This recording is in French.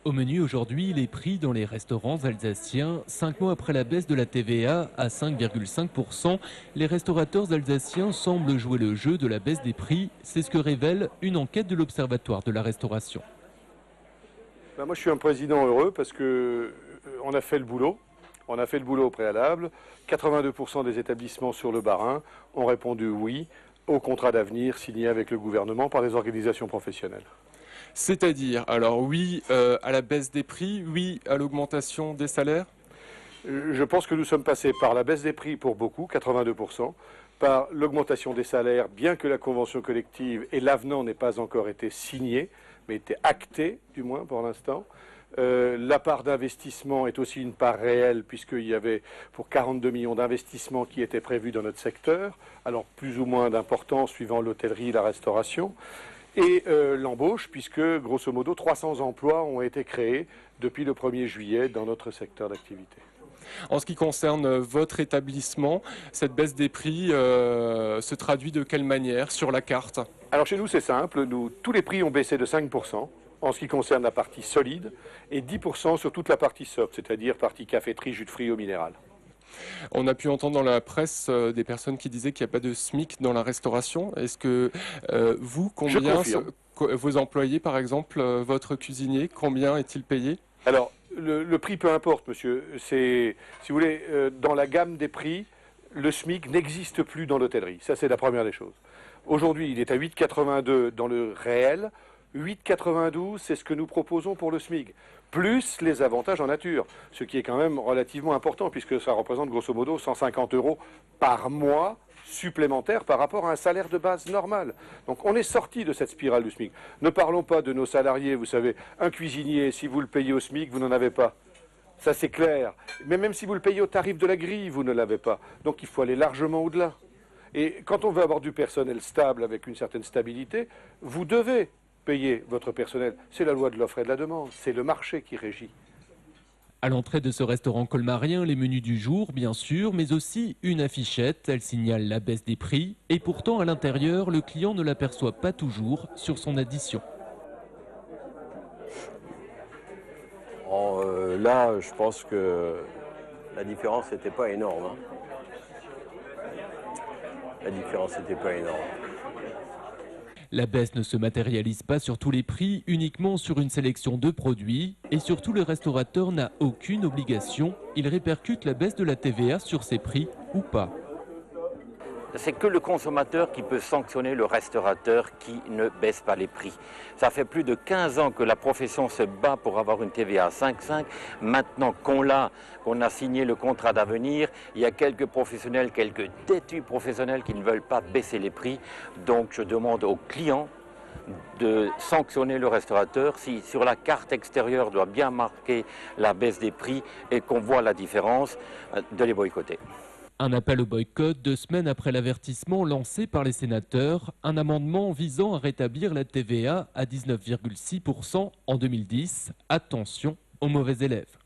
Au menu aujourd'hui, les prix dans les restaurants alsaciens. 5 mois après la baisse de la TVA à 5,5%, les restaurateurs alsaciens semblent jouer le jeu de la baisse des prix. C'est ce que révèle une enquête de l'Observatoire de la restauration. Moi, je suis un président heureux parce que on a fait le boulot. On a fait le boulot au préalable. 82% des établissements sur le Bas-Rhin ont répondu oui au contrat d'avenir signé avec le gouvernement par les organisations professionnelles. C'est-à-dire, alors oui à la baisse des prix, oui à l'augmentation des salaires? Je pense que nous sommes passés par la baisse des prix pour beaucoup, 82%, par l'augmentation des salaires, bien que la convention collective et l'avenant n'aient pas encore été signés, mais été actés, du moins pour l'instant. La part d'investissement est aussi une part réelle, puisqu'il y avait pour 42 millions d'investissements qui étaient prévus dans notre secteur, alors plus ou moins d'importance suivant l'hôtellerie et la restauration. Et l'embauche, puisque grosso modo 300 emplois ont été créés depuis le 1er juillet dans notre secteur d'activité. En ce qui concerne votre établissement, cette baisse des prix se traduit de quelle manière sur la carte? Alors chez nous c'est simple, tous les prix ont baissé de 5% en ce qui concerne la partie solide et 10% sur toute la partie soft, c'est-à-dire partie caféterie, jus de fruits au minéral. On a pu entendre dans la presse des personnes qui disaient qu'il n'y a pas de SMIC dans la restauration. Est-ce que vous, combien, vos employés par exemple, votre cuisinier, combien est-il payé? Alors, le prix peu importe, monsieur. Si vous voulez, dans la gamme des prix, le SMIC n'existe plus dans l'hôtellerie. Ça, c'est la première des choses. Aujourd'hui, il est à 8,82 dans le réel. 8,92, c'est ce que nous proposons pour le SMIC, plus les avantages en nature, ce qui est quand même relativement important, puisque ça représente grosso modo 150 € par mois supplémentaires par rapport à un salaire de base normal. Donc on est sorti de cette spirale du SMIC. Ne parlons pas de nos salariés, vous savez, un cuisinier, si vous le payez au SMIC, vous n'en avez pas. Ça c'est clair. Mais même si vous le payez au tarif de la grille, vous ne l'avez pas. Donc il faut aller largement au-delà. Et quand on veut avoir du personnel stable avec une certaine stabilité, vous devez payer votre personnel. C'est la loi de l'offre et de la demande. C'est le marché qui régit. À l'entrée de ce restaurant colmarien, les menus du jour, bien sûr, mais aussi une affichette. Elle signale la baisse des prix. Et pourtant, à l'intérieur, le client ne l'aperçoit pas toujours sur son addition. Là, je pense que la différence n'était pas énorme. La différence n'était pas énorme. La baisse ne se matérialise pas sur tous les prix, uniquement sur une sélection de produits. Et surtout, le restaurateur n'a aucune obligation. Il répercute la baisse de la TVA sur ses prix ou pas. C'est que le consommateur qui peut sanctionner le restaurateur qui ne baisse pas les prix. Ça fait plus de 15 ans que la profession se bat pour avoir une TVA à 5,5. Maintenant qu'on a signé le contrat d'avenir, il y a quelques professionnels, quelques têtus professionnels qui ne veulent pas baisser les prix. Donc je demande aux clients de sanctionner le restaurateur si sur la carte extérieure doit bien marquer la baisse des prix et qu'on voit la différence, de les boycotter. Un appel au boycott 2 semaines après l'avertissement lancé par les sénateurs, un amendement visant à rétablir la TVA à 19,6% en 2010. Attention aux mauvais élèves.